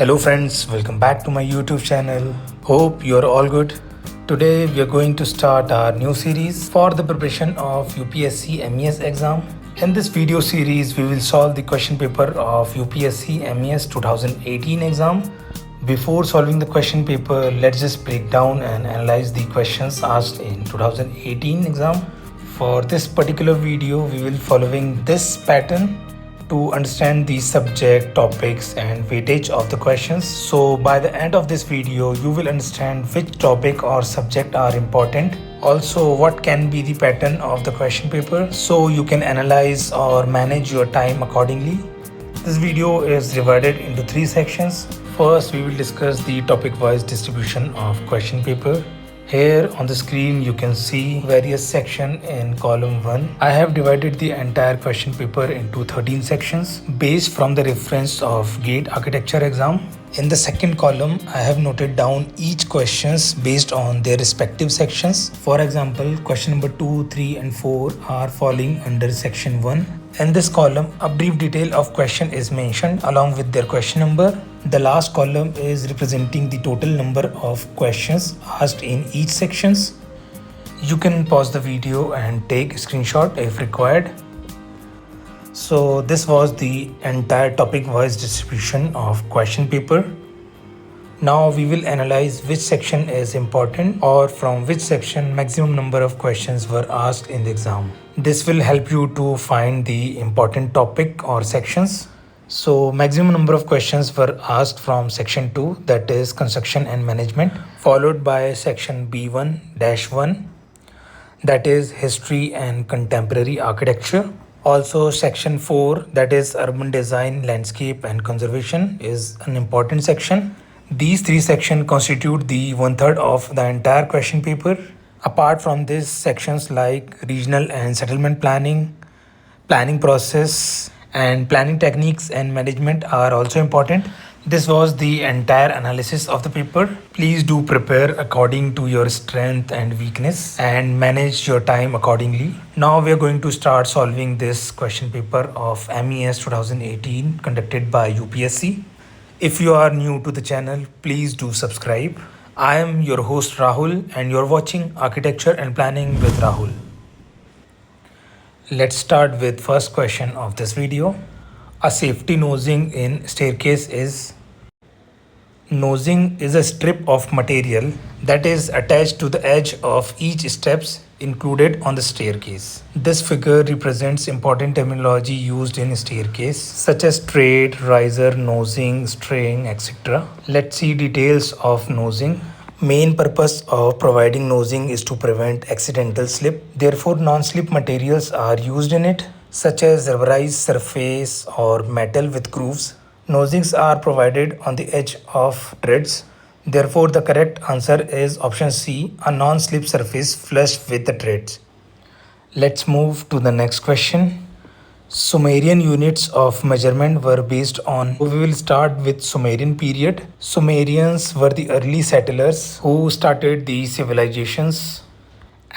Hello friends, welcome back to my YouTube channel. Hope you're all good. Today we are going to start our new series for the preparation of UPSC MES exam. In this video series, we will solve the question paper of UPSC MES 2018 exam. Before solving the question paper, let's just break down and analyze the questions asked in 2018 exam. For this particular video, we will following this pattern to understand the subject, topics and weightage of the questions. So by the end of this video, you will understand which topic or subject are important. Also, what can be the pattern of the question paper so you can analyze or manage your time accordingly. This video is divided into 3 sections. First, we will discuss the topic-wise distribution of question paper. Here on the screen you can see various sections in column 1. I have divided the entire question paper into 13 sections based from the reference of GATE architecture exam. In the second column, I have noted down each questions based on their respective sections. For example, question number 2, 3 and 4 are falling under section 1. In this column, a brief detail of question is mentioned along with their question number. The last column is representing the total number of questions asked in each sections. You can pause the video and take a screenshot if required. So this was the entire topic-wise distribution of question paper. Now we will analyze which section is important or from which section maximum number of questions were asked in the exam. This will help you to find the important topic or sections. So maximum number of questions were asked from section 2, that is construction and management, followed by section B1-1, that is history and contemporary architecture. Also section 4, that is urban design, landscape and conservation, is an important section. These 3 sections constitute the 1/3 of the entire question paper. Apart from these sections like regional and settlement planning, planning process and planning techniques and management are also important. This was the entire analysis of the paper. Please do prepare according to your strength and weakness and manage your time accordingly. Now we are going to start solving this question paper of MES 2018 conducted by UPSC. If you are new to the channel, please do subscribe. I am your host Rahul and you're watching Architecture and Planning with Rahul. Let's start with first question of this video. A safety nosing in staircase is. Nosing is a strip of material that is attached to the edge of each steps included on the staircase. This figure represents important terminology used in staircase such as trade, riser, nosing, string, etc. Let's see details of nosing. Main purpose of providing nosing is to prevent accidental slip. Therefore, non-slip materials are used in it, such as rubberized surface or metal with grooves. Nosings are provided on the edge of treads. Therefore, the correct answer is option C, a non-slip surface flush with the treads. Let's move to the next question. Sumerian units of measurement were based on. We will start with Sumerian period. Sumerians were the early settlers who started the civilizations,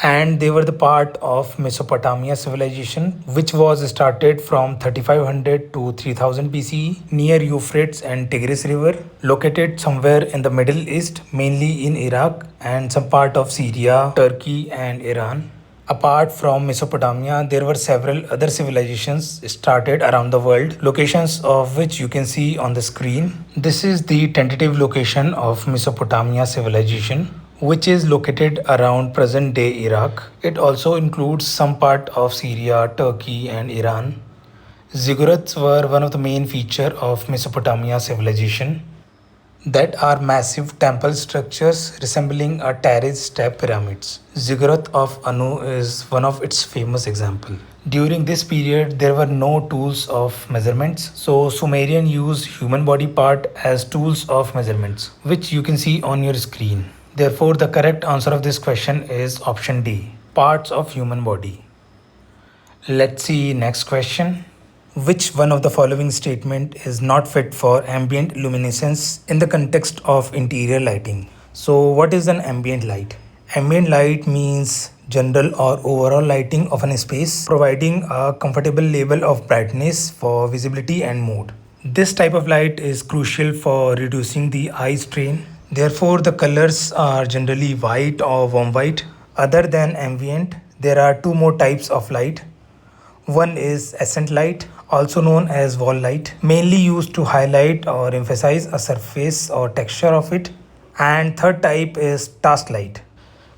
and they were the part of Mesopotamia civilization, which was started from 3500 to 3000 BCE near Euphrates and Tigris River, located somewhere in the Middle East, mainly in Iraq and some part of Syria, Turkey and Iran. Apart from Mesopotamia, there were several other civilizations started around the world, locations of which you can see on the screen. This is the tentative location of Mesopotamia civilization, which is located around present-day Iraq. It also includes some part of Syria, Turkey and Iran. Ziggurats were one of the main features of Mesopotamia civilization that are massive temple structures resembling a terraced step pyramids. Ziggurat of Anu is one of its famous examples. During this period, there were no tools of measurements, so Sumerian used human body part as tools of measurements, which you can see on your screen. Therefore, the correct answer of this question is option D, parts of human body. Let's see next question. Which one of the following statement is not fit for ambient luminescence in the context of interior lighting? So what is an ambient light? Ambient light means general or overall lighting of an space, providing a comfortable level of brightness for visibility and mood. This type of light is crucial for reducing the eye strain. Therefore, the colors are generally white or warm white. Other than ambient, there are two more types of light. One is accent light, also known as wall light, mainly used to highlight or emphasize a surface or texture of it. And third type is task light,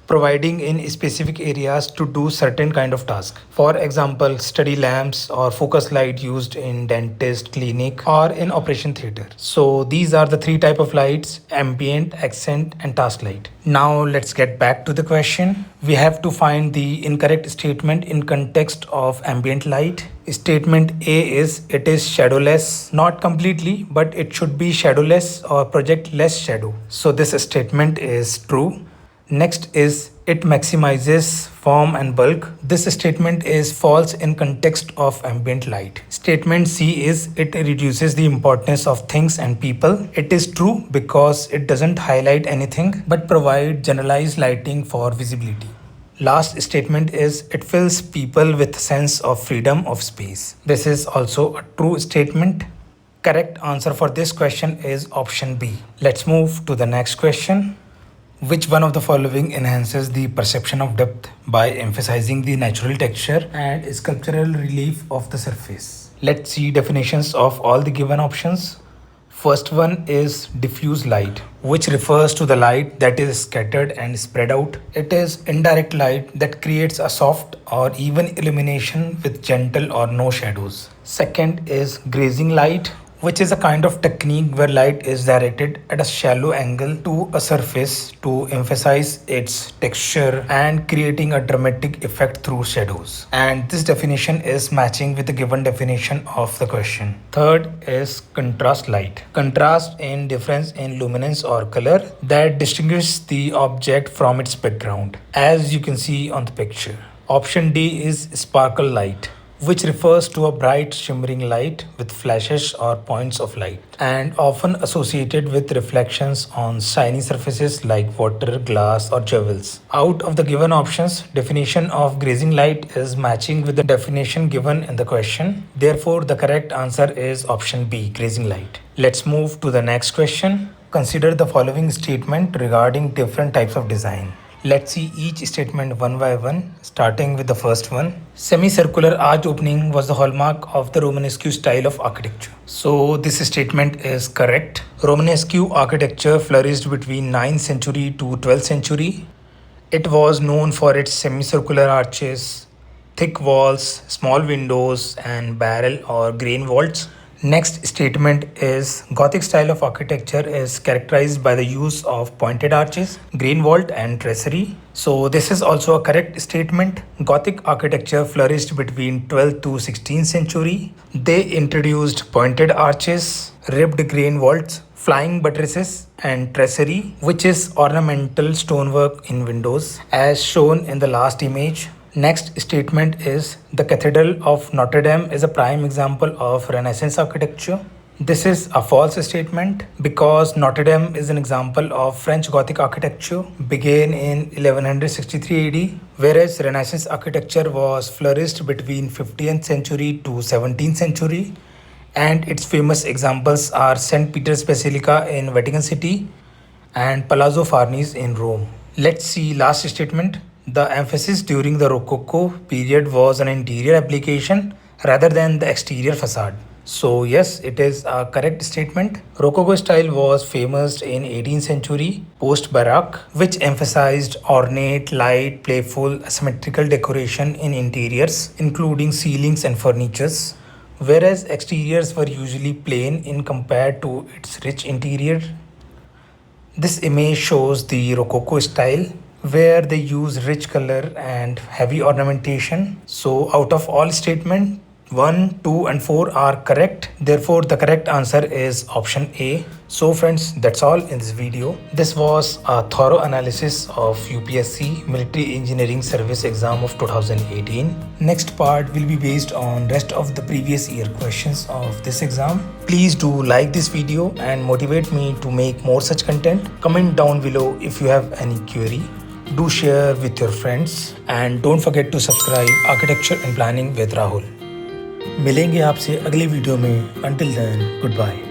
providing in specific areas to do certain kind of task. For example, study lamps or focus light used in dentist clinic or in operation theater. So these are the three type of lights: ambient, accent and task light. Now let's get back to the question. We have to find the incorrect statement in context of ambient light. Statement A is it is shadowless, not completely, but it should be shadowless or project less shadow. So this statement is true. Next is it maximizes form and bulk. This statement is false in context of ambient light. Statement C is it reduces the importance of things and people. It is true because it doesn't highlight anything but provide generalized lighting for visibility. Last statement is it fills people with sense of freedom of space. This is also a true statement. Correct answer for this question is option B. Let's move to the next question. Which one of the following enhances the perception of depth by emphasizing the natural texture and sculptural relief of the surface? Let's see definitions of all the given options. First one is diffuse light, which refers to the light that is scattered and spread out. It is indirect light that creates a soft or even illumination with gentle or no shadows. Second is grazing light, which is a kind of technique where light is directed at a shallow angle to a surface to emphasize its texture and creating a dramatic effect through shadows. And this definition is matching with the given definition of the question. Third is contrast light. Contrast in difference in luminance or color that distinguishes the object from its background, as you can see on the picture. Option D is sparkle light, which refers to a bright shimmering light with flashes or points of light and often associated with reflections on shiny surfaces like water, glass or jewels. Out of the given options, definition of grazing light is matching with the definition given in the question. Therefore, the correct answer is option B, grazing light. Let's move to the next question. Consider the following statement regarding different types of design. Let's see each statement one by one, starting with the first one. Semicircular arch opening was the hallmark of the Romanesque style of architecture. So this statement is correct. Romanesque architecture flourished between 9th century to 12th century. It was known for its semicircular arches, thick walls, small windows, and barrel or grain vaults. Next statement is Gothic style of architecture is characterized by the use of pointed arches, grain vault and tracery. So this is also a correct statement. Gothic architecture flourished between 12th to 16th century. They introduced pointed arches, ribbed grain vaults, flying buttresses and tracery, which is ornamental stonework in windows as shown in the last image. Next statement is the Cathedral of Notre Dame is a prime example of Renaissance architecture. This is a false statement because Notre Dame is an example of French Gothic architecture began in 1163 AD, whereas Renaissance architecture was flourished between 15th century to 17th century, and its famous examples are St. Peter's Basilica in Vatican City and Palazzo Farnese in Rome. Let's see last statement. The emphasis during the Rococo period was on interior application rather than the exterior facade. So yes, it is a correct statement. Rococo style was famous in 18th century post-Baroque, which emphasized ornate, light, playful, asymmetrical decoration in interiors, including ceilings and furnitures, whereas exteriors were usually plain in compared to its rich interior. This image shows the Rococo style, where they use rich color and heavy ornamentation. So out of all statements, 1, 2 and 4 are correct. Therefore, the correct answer is option A. So friends, that's all in this video. This was a thorough analysis of UPSC Military Engineering Service exam of 2018. Next part will be based on rest of the previous year questions of this exam. Please do like this video and motivate me to make more such content. Comment down below if you have any query. Do share with your friends and don't forget to subscribe Architecture and Planning with Rahul. मिलेंगे आपसे अगले video में। Until then good bye.